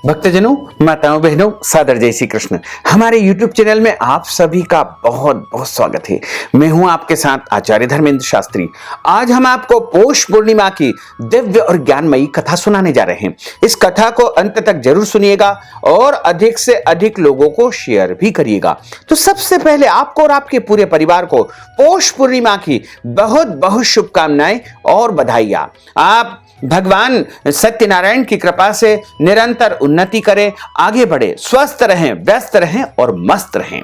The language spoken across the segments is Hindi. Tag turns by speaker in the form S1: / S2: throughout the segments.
S1: भक्तजनों, माताओं, बहनों, सादर जय श्री कृष्ण। हमारे YouTube चैनल में आप सभी का बहुत बहुत स्वागत है। मैं हूं आपके साथ आचार्य धर्मेंद्र शास्त्री। आज हम आपको पौष पूर्णिमा की दिव्य और ज्ञानमयी कथा सुनाने जा रहे हैं। इस कथा को अंत तक जरूर सुनिएगा और अधिक से अधिक लोगों को शेयर भी करिएगा। तो सबसे पहले आपको और आपके पूरे परिवार को पौष पूर्णिमा की बहुत बहुत शुभकामनाएं और बधाइयां। आप भगवान सत्यनारायण की कृपा से निरंतर उन्नति करें, आगे बढ़े, स्वस्थ रहें, व्यस्त रहें और मस्त रहें।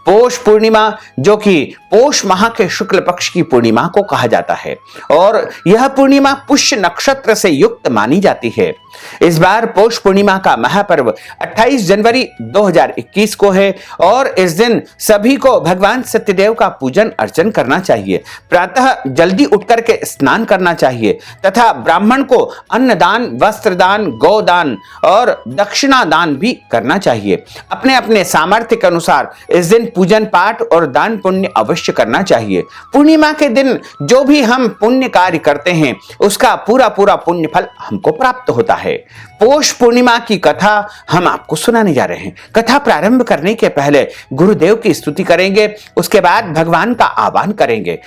S1: पौष पूर्णिमा, जो कि पौष माह के शुक्ल पक्ष की पूर्णिमा को कहा जाता है और यह पूर्णिमा पुष्य नक्षत्र से युक्त मानी जाती है। इस बार पौष पूर्णिमा का महापर्व 28 जनवरी 2021 को है और इस दिन सभी को भगवान सत्यदेव का पूजन अर्चन करना चाहिए। प्रातः जल्दी उठकर के स्नान करना चाहिए तथा ब्राह्मण को अन्नदान, वस्त्रदान, गोदान और दक्षिणा दान भी करना चाहिए। अपने अपने सामर्थ्य के अनुसार इस दिन पूजन पाठ और दान पुण्य अवश्य करना चाहिए। पूर्णिमा के दिन जो भी हम पुण्य कार्य करते हैं उसका पूरा पूरा पुण्य फल हमको प्राप्त होता है। पौष पूर्णिमा की कथा हम आपको सुनाने जा रहे हैं। कथा प्रारंभ करने के पहले गुरुदेव की स्तुति करेंगे, उसके बाद भगवान का आह्वान करेंगे।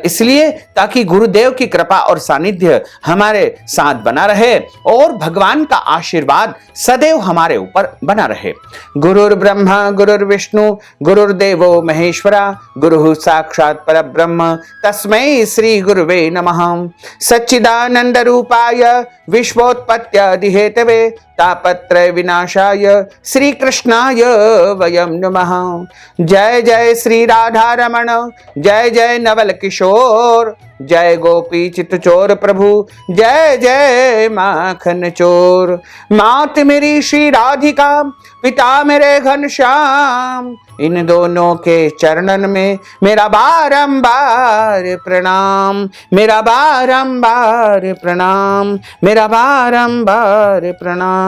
S1: इसलिए ताकि गुरुदेव की कृपा और सानिध्य हमारे साथ बना रहे और भगवान का आशीर्वाद सदैव हमारे ऊपर बना रहे। गुरुर् ब्रह्मा गुरुर्विष्णु गुरुर्देवो महेश्वरा गुरुः साक्षात् परब्रह्म तस्मै श्री गुरुवे नमः। सच्चिदानंद रूपाय विश्वोत्पत्त्यादि हेतवे तापत्रय विनाशाय श्री कृष्णाय वयं नमः। जय जय श्री राधा रमण, जय जय नवल किशोर, जय गोपी चित चोर प्रभु, जय जय माखन चोर। मात मेरी श्री राधिका, पिता मेरे घनश्याम, इन दोनों के चरणन में मेरा बारंबार प्रणाम, मेरा बारंबार प्रणाम, मेरा बारंबार प्रणाम।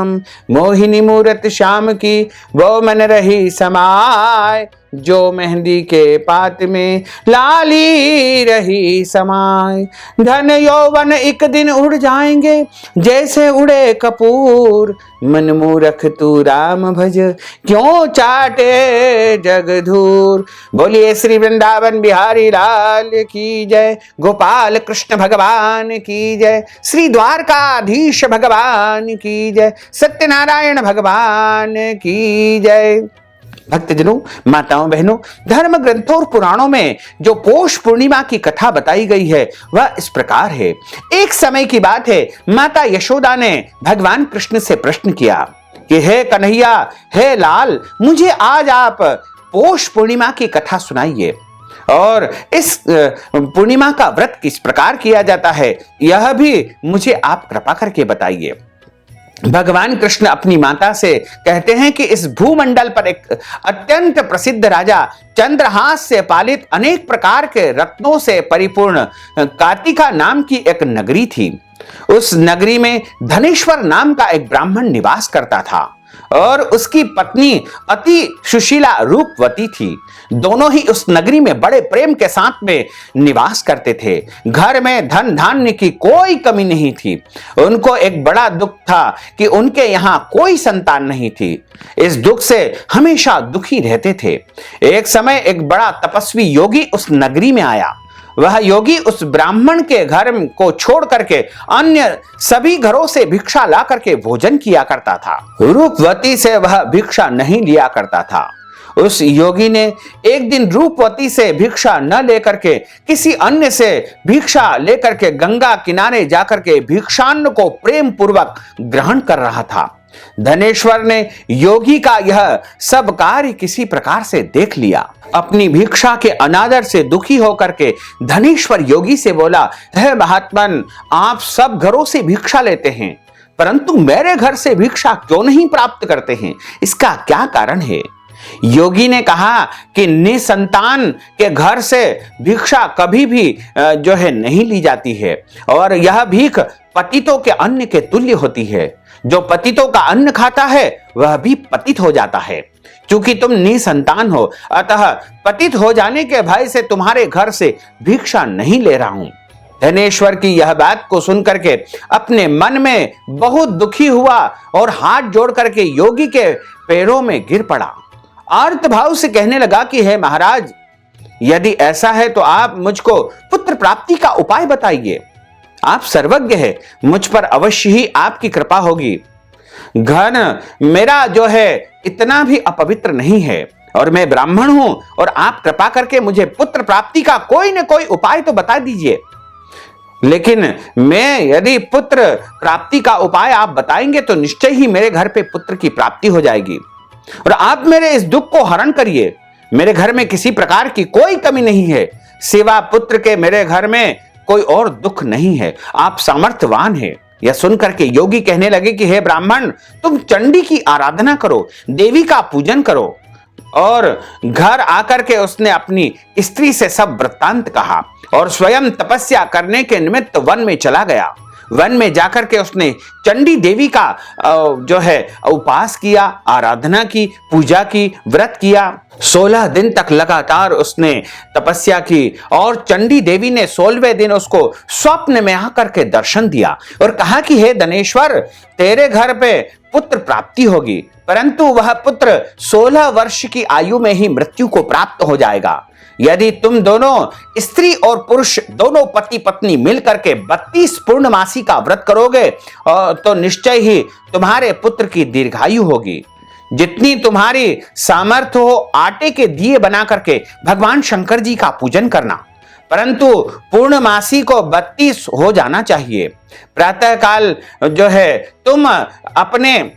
S1: मोहिनी मूरत श्याम की वो मन रही समाय, जो मेहंदी के पात में लाली रही समाय। धन यौवन एक दिन उड़ जाएंगे जैसे उड़े कपूर, मन मूरख तू राम भज क्यों चाटे जग धूर। बोलिए श्री वृंदावन बिहारी लाल की जय, गोपाल कृष्ण भगवान की जय, श्री द्वारकाधीश भगवान की जय, सत्यनारायण भगवान की जय। भक्तजनों, माताओं, बहनों, धर्म ग्रंथों और पुराणों में जो पौष पूर्णिमा की कथा बताई गई है वह इस प्रकार है। एक समय की बात है, माता यशोदा ने भगवान कृष्ण से प्रश्न किया कि हे कन्हैया, हे लाल, मुझे आज आप पौष पूर्णिमा की कथा सुनाइए और इस पूर्णिमा का व्रत किस प्रकार किया जाता है यह भी मुझे आप कृपा करके बताइए। भगवान कृष्ण अपनी माता से कहते हैं कि इस भूमंडल पर एक अत्यंत प्रसिद्ध राजा चंद्रहास से पालित अनेक प्रकार के रत्नों से परिपूर्ण कार्तिका नाम की एक नगरी थी। उस नगरी में धनेश्वर नाम का एक ब्राह्मण निवास करता था और उसकी पत्नी अति सुशीला रूपवती थी। दोनों ही उस नगरी में बड़े प्रेम के साथ में निवास करते थे। घर में धन धान्य की कोई कमी नहीं थी। उनको एक बड़ा दुख था कि उनके यहाँ कोई संतान नहीं थी। इस दुख से हमेशा दुखी रहते थे। एक समय एक बड़ा तपस्वी योगी उस नगरी में आया। वह योगी उस ब्राह्मण के घर को छोड़ करके अन्य सभी घरों से भिक्षा ला करके भोजन किया करता था। रूपवती से वह भिक्षा नहीं लिया करता था। उस योगी ने एक दिन रूपवती से भिक्षा न लेकर के किसी अन्य से भिक्षा लेकर के गंगा किनारे जाकर के भिक्षान्न को प्रेम पूर्वक ग्रहण कर रहा था। धनेश्वर ने योगी का यह सब कार्य किसी प्रकार से देख लिया। अपनी भिक्षा के अनादर से दुखी होकर के धनेश्वर योगी से बोला, हे महात्मन, आप सब घरों से भिक्षा लेते हैं परंतु मेरे घर से भिक्षा क्यों नहीं प्राप्त करते हैं, इसका क्या कारण है? योगी ने कहा कि निसंतान के घर से भिक्षा कभी भी जो है नहीं ली जाती है और यह भीख पतितों के अन्न के तुल्य होती है। जो पतितों का अन्न खाता है वह भी पतित हो जाता है। क्योंकि तुम निसंतान हो, अतः पतित हो जाने के भय से तुम्हारे घर से भिक्षा नहीं ले रहा हूं। धनेश्वर की यह बात को सुनकर के अपने मन में बहुत दुखी हुआ और हाथ जोड़ करके योगी के पैरों में गिर पड़ा। आर्त भाव से कहने लगा कि हे महाराज, यदि ऐसा है तो आप मुझको पुत्र प्राप्ति का उपाय बताइए। आप सर्वज्ञ हैं, मुझ पर अवश्य ही आपकी कृपा होगी। घर मेरा जो है इतना भी अपवित्र नहीं है और मैं ब्राह्मण हूं, और आप कृपा करके मुझे पुत्र प्राप्ति का कोई न कोई उपाय तो बता दीजिए। लेकिन मैं यदि पुत्र प्राप्ति का उपाय आप बताएंगे तो निश्चय ही मेरे घर पे पुत्र की प्राप्ति हो जाएगी, और आप मेरे इस दुख को हरण करिए। मेरे घर में किसी प्रकार की कोई कमी नहीं है, सिवा पुत्र के मेरे घर में कोई और दुख नहीं है। आप सामर्थ्यवान हैं। यह सुनकर के योगी कहने लगे कि हे ब्राह्मण, तुम चंडी की आराधना करो, देवी का पूजन करो। और घर आकर के उसने अपनी स्त्री से सब वृत्तांत कहा और स्वयं तपस्या करने के निमित्त वन में चला गया। वन में जाकर के उसने चंडी देवी का जो है उपास किया, आराधना की, पूजा की, व्रत किया। 16 दिन तक लगातार उसने तपस्या की और चंडी देवी ने 16वें दिन उसको स्वप्न में आकर के दर्शन दिया और कहा कि हे धनेश्वर, तेरे घर पे पुत्र प्राप्ति होगी, परंतु वह पुत्र 16 वर्ष की आयु में ही मृत्यु को प्राप्त हो जाएगा। यदि तुम दोनों स्त्री और पुरुष दोनों पति पत्नी मिलकर के 32 पूर्णमासी का व्रत करोगे तो निश्चय ही तुम्हारे पुत्र की दीर्घायु होगी। जितनी तुम्हारी सामर्थ्य हो आटे के दिए बना करके भगवान शंकर जी का पूजन करना, परंतु पूर्णमासी को 32 हो जाना चाहिए। प्रातः काल जो है तुम अपने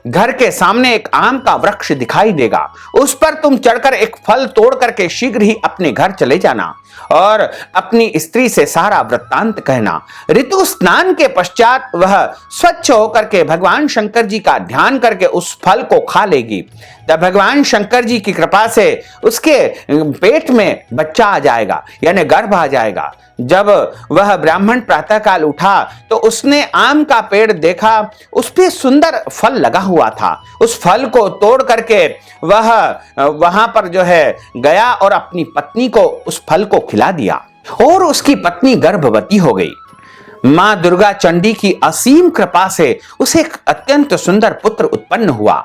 S1: घर के सामने एक आम का वृक्ष दिखाई देगा, उस पर तुम चढ़कर एक फल तोड़ करके शीघ्र ही अपने घर चले जाना और अपनी स्त्री से सारा वृत्तांत कहना। ऋतु स्नान के पश्चात वह स्वच्छ होकर के भगवान शंकर जी का ध्यान करके उस फल को खा लेगी। तब भगवान शंकर जी की कृपा से उसके पेट में बच्चा आ जाएगा, यानी गर्भ आ जाएगा। जब वह ब्राह्मण प्रातःकाल उठा तो उसने आम का पेड़ देखा, उस पे सुंदर फल लगा हुआ था। उस फल को तोड़ करके वह वहां पर जो है गया और अपनी पत्नी को उस फल को खिला दिया और उसकी पत्नी गर्भवती हो गई। मां दुर्गा चंडी की असीम कृपा से उसे एक अत्यंत सुंदर पुत्र उत्पन्न हुआ,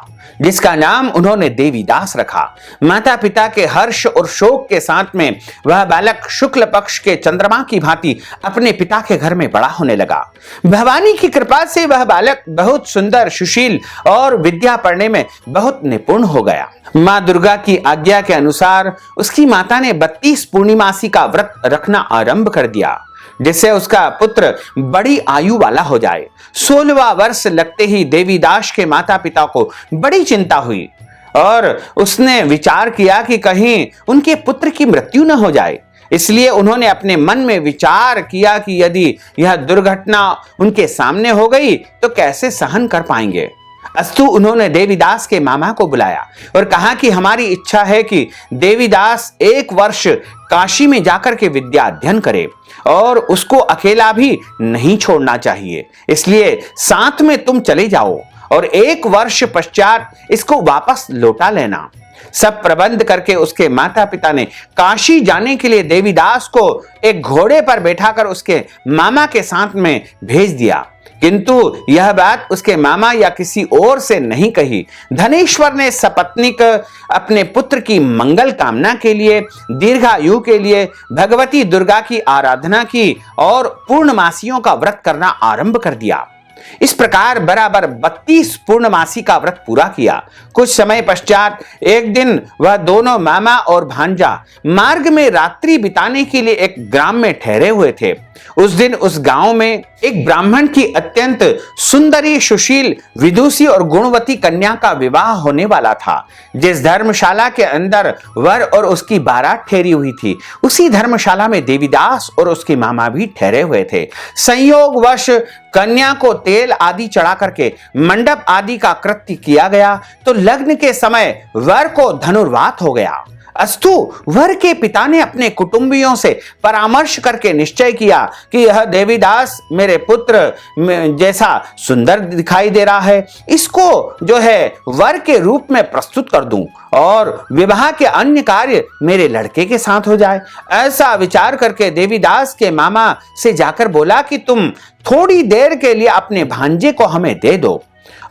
S1: जिसका नाम उन्होंने देवीदास रखा। माता पिता के हर्ष और शोक के साथ में वह बालक शुक्ल पक्ष के चंद्रमा की भांति अपने पिता के घर में बड़ा होने लगा। भवानी की कृपा से वह बालक बहुत सुंदर, सुशील और विद्या पढ़ने में बहुत निपुण हो गया। मां दुर्गा की आज्ञा के अनुसार उसकी माता ने 32 पूर्णिमासी का व्रत रखना आरंभ कर दिया, जिससे उसका पुत्र बड़ी आयु वाला हो जाए। 16वां वर्ष लगते ही देवीदास के माता पिता को बड़ी चिंता हुई और उसने विचार किया कि कहीं उनके पुत्र की मृत्यु न हो जाए। इसलिए उन्होंने अपने मन में विचार किया कि यदि यह दुर्घटना उनके सामने हो गई तो कैसे सहन कर पाएंगे। अस्तु उन्होंने देवीदास के मामा को बुलाया और कहा कि हमारी इच्छा है कि देवीदास 1 वर्ष काशी में जाकर के विद्या अध्ययन करे और उसको अकेला भी नहीं छोड़ना चाहिए, इसलिए साथ में तुम चले जाओ और 1 वर्ष पश्चात इसको वापस लौटा लेना। सब प्रबंध करके उसके माता पिता ने काशी जाने के लिए देवीदास को एक घोड़े पर बैठाकर उसके मामा के साथ में भेज दिया, किंतु यह बात उसके मामा या किसी और से नहीं कही। धनेश्वर ने सपत्नीक अपने पुत्र की मंगल कामना के लिए, दीर्घायु के लिए भगवती दुर्गा की आराधना की और पूर्णमासियों का व्रत करना आरंभ कर दिया। इस प्रकार बराबर 32 पूर्णमासी का व्रत पूरा किया। कुछ समय पश्चात एक दिन वह दोनों मामा और भांजा मार्ग में रात्रि बिताने के लिए एक ग्राम में ठहरे हुए थे। उस दिन उस गांव में एक ब्राह्मण की अत्यंत सुंदरी, सुशील, विदुषी और गुणवती कन्या का विवाह होने वाला था। जिस धर्मशाला के अंदर वर और उसकी बारात ठहरी हुई थी, उसी धर्मशाला में देवीदास और उसके मामा भी ठहरे हुए थे। संयोगवश कन्या को तेल आदि चढ़ा करके मंडप आदि का कृत्य किया गया तो लग्न के समय वर को धनुर्वात हो गया। अस्तु, वर के पिता ने अपने कुटुंबियों से परामर्श करके निश्चय किया कि यह देवीदास मेरे पुत्र जैसा सुंदर दिखाई दे रहा है, इसको जो है वर के रूप में प्रस्तुत कर दूं और विवाह के अन्य कार्य मेरे लड़के के साथ हो जाए। ऐसा विचार करके देवीदास के मामा से जाकर बोला कि तुम थोड़ी देर के लिए अपने भांजे को हमें दे दो,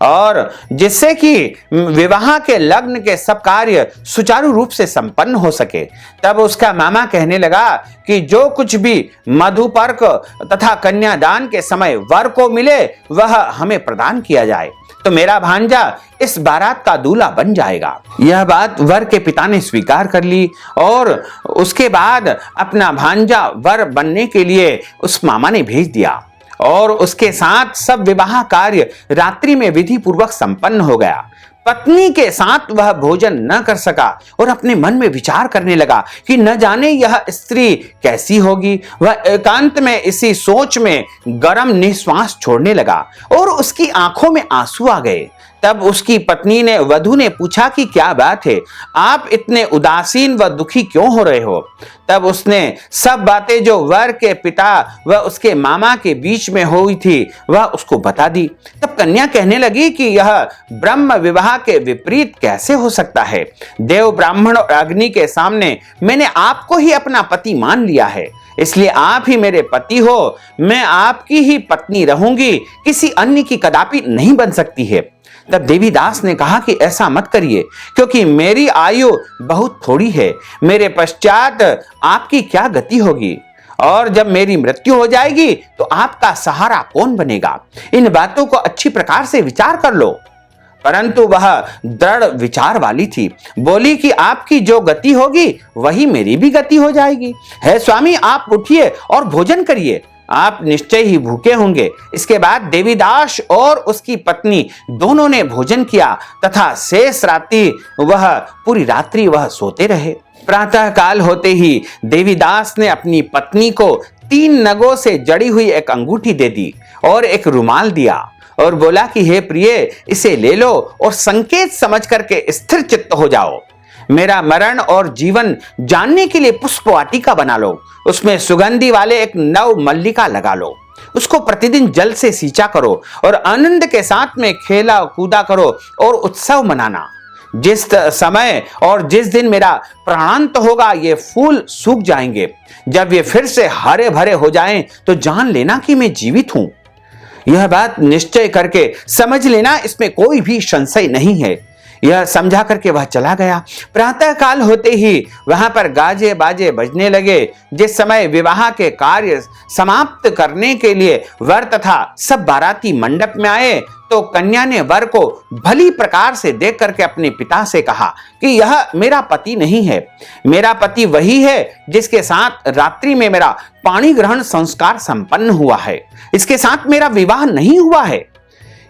S1: और जिससे कि विवाह के लग्न के सब कार्य सुचारू रूप से संपन्न हो सके। तब उसका मामा कहने लगा कि जो कुछ भी मधुपर्क तथा कन्यादान के समय वर को मिले वह हमें प्रदान किया जाए, तो मेरा भांजा इस बारात का दूल्हा बन जाएगा। यह बात वर के पिता ने स्वीकार कर ली और उसके बाद अपना भांजा वर बनने के लिए उस मामा ने भेज दिया और उसके साथ सब विवाह कार्य रात्रि में विधि पूर्वक संपन्न हो गया। पत्नी के साथ वह भोजन न कर सका और अपने मन में विचार करने लगा कि न जाने यह स्त्री कैसी होगी। वह एकांत में इसी सोच में गरम निश्वास छोड़ने लगा और उसकी आंखों में आंसू आ गए। तब उसकी पत्नी ने वधू ने पूछा कि क्या बात है, आप इतने उदासीन व दुखी क्यों हो रहे हो। तब उसने सब बातें जो वर के पिता व उसके मामा के बीच में हुई थी वह उसको बता दी। तब कन्या कहने लगी कि यह ब्रह्म विवाह के विपरीत कैसे हो सकता है। देव ब्राह्मण और अग्नि के सामने मैंने आपको ही अपना पति मान लिया है, इसलिए आप ही मेरे पति हो। मैं आपकी ही पत्नी रहूंगी, किसी अन्य की कदापि नहीं बन सकती है। तब देवीदास ने कहा कि ऐसा मत करिए, क्योंकि मेरी आयु बहुत थोड़ी है। मेरे पश्चात आपकी क्या गति होगी, और जब मेरी मृत्यु हो जाएगी तो आपका सहारा कौन बनेगा। इन बातों को अच्छी प्रकार से विचार कर लो। परंतु वह दृढ़ विचार वाली थी, बोली कि आपकी जो गति होगी वही मेरी भी गति हो जाएगी। है स्वामी, आप उठिए और भोजन करिए, आप निश्चय ही भूखे होंगे। इसके बाद देवीदास और उसकी पत्नी दोनों ने भोजन किया तथा शेष रात्रि पूरी रात्रि वह सोते रहे। प्रातः काल होते ही देवीदास ने अपनी पत्नी को 3 नगों से जड़ी हुई एक अंगूठी दे दी और एक रुमाल दिया और बोला कि हे प्रिय, इसे ले लो और संकेत समझ करके स्थिर चित्त हो जाओ। मेरा मरण और जीवन जानने के लिए पुष्प वाटिका बना लो, उसमें सुगंधि वाले एक नव मल्लिका लगा लो, उसको प्रतिदिन जल से सींचा करो और आनंद के साथ में खेला कूदा करो और उत्सव मनाना। जिस समय और जिस दिन मेरा प्राणांत होगा ये फूल सूख जाएंगे। जब ये फिर से हरे भरे हो जाएं तो जान लेना कि मैं जीवित हूं। यह बात निश्चय करके समझ लेना, इसमें कोई भी संशय नहीं है। यह समझा करके वह चला गया। प्रातः काल होते ही वहां पर गाजे बाजे बजने लगे। जिस समय विवाह के कार्य समाप्त करने के लिए वर तथा सब बाराती मंडप में आए तो कन्या ने वर को भली प्रकार से देख करके अपने पिता से कहा कि यह मेरा पति नहीं है। मेरा पति वही है जिसके साथ रात्रि में मेरा पाणी ग्रहण संस्कार संपन्न हुआ है, इसके साथ मेरा विवाह नहीं हुआ है।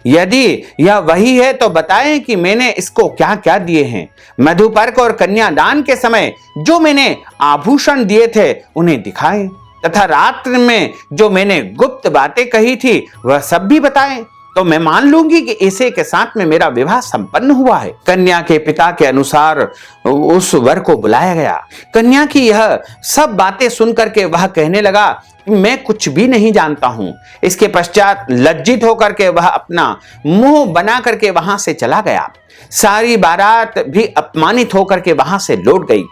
S1: यदि यह वही है तो बताएं कि मैंने इसको क्या क्या दिए हैं। मधुपर्क और कन्यादान के समय जो मैंने आभूषण दिए थे उन्हें दिखाएं तथा रात्रि में जो मैंने गुप्त बातें कही थी वह सब भी बताएं, तो मैं मान लूंगी कि इसे के साथ में मेरा विवाह संपन्न हुआ है। कन्या के पिता के अनुसार उस वर को बुलाया गया। कन्या की यह सब बातें सुनकर के वह कहने लगा मैं कुछ भी नहीं जानता हूं। इसके पश्चात लज्जित होकर के वह अपना मुंह बना करके वहां से चला गया। सारी बारात भी अपमानित होकर के वहां से लौट गई।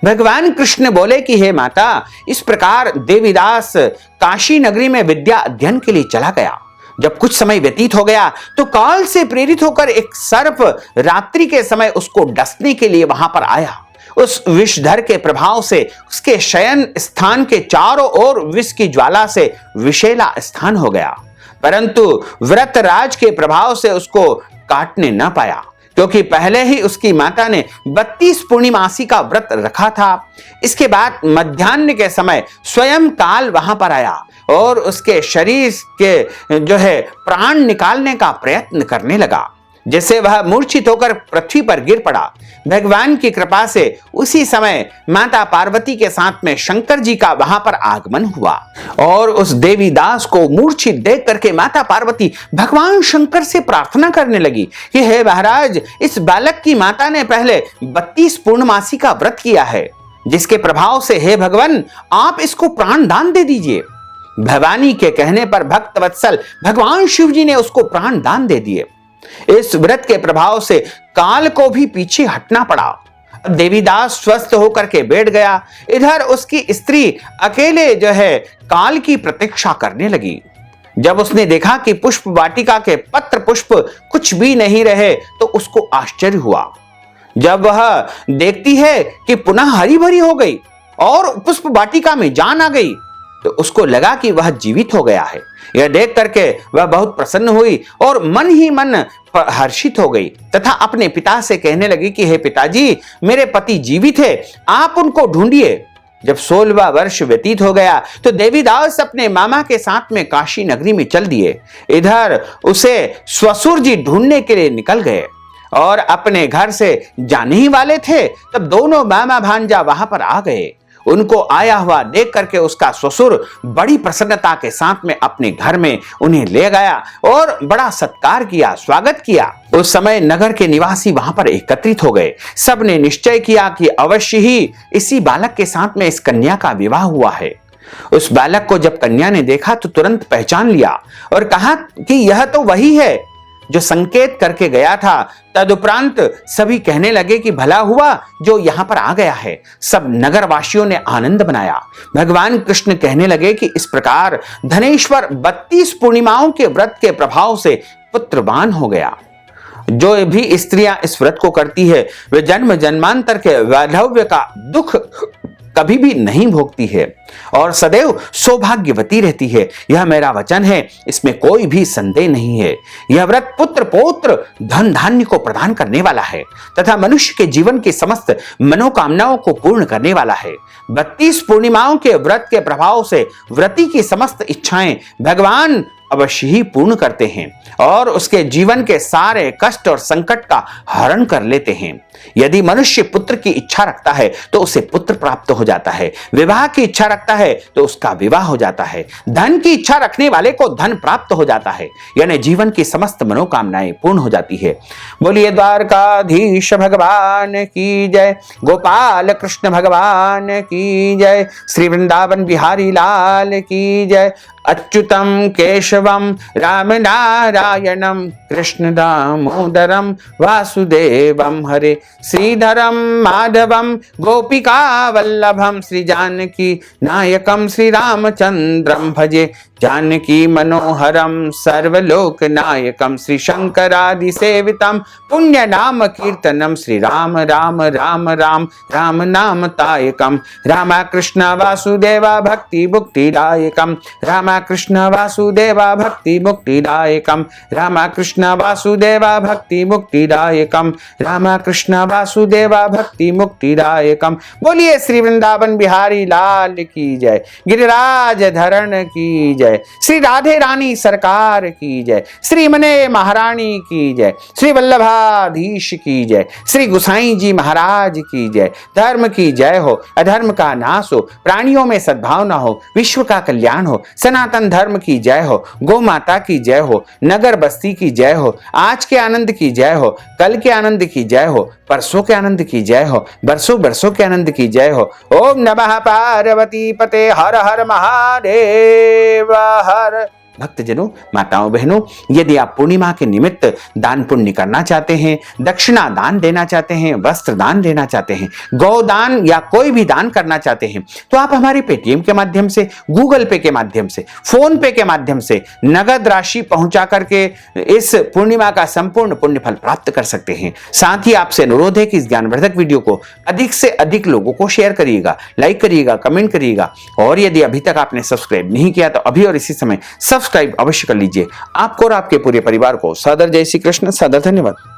S1: भगवान कृष्ण बोले कि हे माता, इस प्रकार देवीदास काशी नगरी में विद्या अध्ययन के लिए चला गया। जब कुछ समय व्यतीत हो गया तो काल से प्रेरित होकर एक सर्प रात्रि के समय उसको डसने के लिए वहां पर आया। उस विषधर के प्रभाव से उसके शयन स्थान के चारों ओर विष की ज्वाला से विषैला स्थान हो गया, परंतु व्रतराज के प्रभाव से उसको काटने न पाया, क्योंकि पहले ही उसकी माता ने 32 पूर्णिमासी का व्रत रखा था। इसके बाद मध्याह्न के समय स्वयं काल वहां पर आया और उसके शरीर के प्राण निकालने का प्रयत्न करने लगा। जिससे वह मूर्छित होकर पृथ्वी पर गिर पड़ा। भगवान की कृपा से उसी समय माता पार्वती के साथ में शंकर जी का वहां पर आगमन हुआ और उस देवीदास को मूर्छित देख करके माता पार्वती भगवान शंकर से प्रार्थना करने लगी कि हे महाराज, इस बालक की माता ने पहले 32 पूर्णमासी का व्रत किया है, जिसके प्रभाव से हे भगवान आप इसको प्राण दान दे दीजिए। भवानी के कहने पर भक्त वत्सल भगवान शिव जी ने उसको प्राण दान दे दिए। इस व्रत के प्रभाव से काल को भी पीछे हटना पड़ा। देवीदास स्वस्थ होकर के बैठ गया। इधर उसकी स्त्री अकेले काल की प्रतीक्षा करने लगी। जब उसने देखा कि पुष्प वाटिका के पत्र पुष्प कुछ भी नहीं रहे तो उसको आश्चर्य हुआ। जब वह देखती है कि पुनः हरी भरी हो गई और पुष्प वाटिका में जान आ गई तो उसको लगा कि वह जीवित हो गया है। यह देख करके वह बहुत प्रसन्न हुई और मन ही मन हर्षित हो गई तथा अपने पिता से कहने लगी कि हे पिताजी, मेरे पति जीवित है, आप उनको ढूंढिए। जब 16वां वर्ष व्यतीत हो गया तो देवीदास अपने मामा के साथ में काशी नगरी में चल दिए। इधर उसे ससुर जी ढूंढने के लिए निकल गए और अपने घर से जाने ही वाले थे तब दोनों मामा भांजा वहां पर आ गए। उनको आया हुआ देख करके उसका ससुर बड़ी प्रसन्नता के साथ में अपने घर में उन्हें ले गया और बड़ा सत्कार किया, स्वागत किया। उस समय नगर के निवासी वहां पर एकत्रित हो गए। सबने निश्चय किया कि अवश्य ही इसी बालक के साथ में इस कन्या का विवाह हुआ है। उस बालक को जब कन्या ने देखा तो तुरंत पहचान लिया और कहा कि यह तो वही है जो संकेत करके गया था। तदुपरांत सभी कहने लगे कि भला हुआ जो यहाँ पर आ गया है। सब नगरवासियों ने आनंद मनाया। भगवान कृष्ण कहने लगे कि इस प्रकार धनेश्वर 32 पूर्णिमाओं के व्रत के प्रभाव से पुत्रवान हो गया। जो भी स्त्रियां इस व्रत को करती है वे जन्म जन्मांतर के वैधव्य का दुख कभी भी नहीं भोगती है और सदैव सौभाग्यवती रहती है। यह मेरा वचन है, इसमें कोई भी संदेह नहीं है। यह व्रत पुत्र पौत्र धन धान्य को प्रदान करने वाला है तथा मनुष्य के जीवन की समस्त मनोकामनाओं को पूर्ण करने वाला है। 32 पूर्णिमाओं के व्रत के प्रभाव से व्रती की समस्त इच्छाएं भगवान अवश्य ही पूर्ण करते हैं और उसके जीवन के सारे कष्ट और संकट का हरण कर लेते हैं। यदि मनुष्य पुत्र की इच्छा रखता है तो उसे पुत्र प्राप्त हो जाता है, विवाह की इच्छा रखता है तो उसका विवाह हो जाता है, धन की इच्छा रखने वाले को धन प्राप्त हो जाता है, यानी जीवन की समस्त मनोकामनाएं पूर्ण हो जाती है। बोलिए द्वारकाधीश भगवान की जय, गोपाल कृष्ण भगवान की जय, श्री वृंदावन बिहारी लाल की जय। अच्युतम केशवम राम नारायणम कृष्ण दामोदरम वासुदेवम हरे, श्रीधरम माधवम गोपिका वल्लभम, श्री जानकी नायकम श्री रामचंद्रम भजे, जानकी मनोहरम सर्वलोक नायकम, श्री शंकरादि सेवितम पुण्य नाम कीर्तनम, श्री राम राम राम राम राम नाम तायकम, रामा कृष्ण वासुदेवा भक्ति मुक्तिदायकम, रामा कृष्ण वासुदेवा भक्ति मुक्तिदायकम, रामा कृष्ण वासुदेवा भक्ति मुक्तिदायकम, रामा कृष्ण वासुदेवा भक्ति मुक्तिदायकम। बोलिए श्री वृंदावन बिहारी लाल की जय, गिरिराज धरण की जय, श्री राधे रानी सरकार की जय, श्री मने महारानी की जय, श्री वल्लभाधीश की जय, श्री गुसाई जी महाराज की जय। धर्म की जय हो, अधर्म का नाश हो, प्राणियों में सद्भावना हो, विश्व का कल्याण हो, सनातन धर्म की जय हो, गौ माता की जय हो, नगर बस्ती की जय हो, आज के आनंद की जय हो, कल के आनंद की जय हो, परसों के आनंद की जय हो, बरसों बरसों के आनंद की जय हो। ओम नमः पार्वती पते हर हर महादेव हर। भक्तजनों, माताओं बहनों, यदि आप पूर्णिमा के निमित्त दान पुण्य करना चाहते हैं, दक्षिणा दान देना चाहते हैं, वस्त्र दान देना चाहते हैं, गौदान या कोई भी दान करना चाहते हैं तो आप हमारे पेटीएम के माध्यम से, गूगल पे के माध्यम से, फोन पे के माध्यम से नगद राशि पहुंचा करके इस पूर्णिमा का संपूर्ण पुण्य फल प्राप्त कर सकते हैं। साथ ही आपसे अनुरोध है कि इस ज्ञानवर्धक वीडियो को अधिक से अधिक लोगों को शेयर करिएगा, लाइक करिएगा, कमेंट करिएगा और यदि अभी तक आपने सब्सक्राइब नहीं किया तो अभी और इसी समय सब्सक्राइब अवश्य कर लीजिए। आपको और आपके पूरे परिवार को सादर जय श्री कृष्ण, सादर धन्यवाद।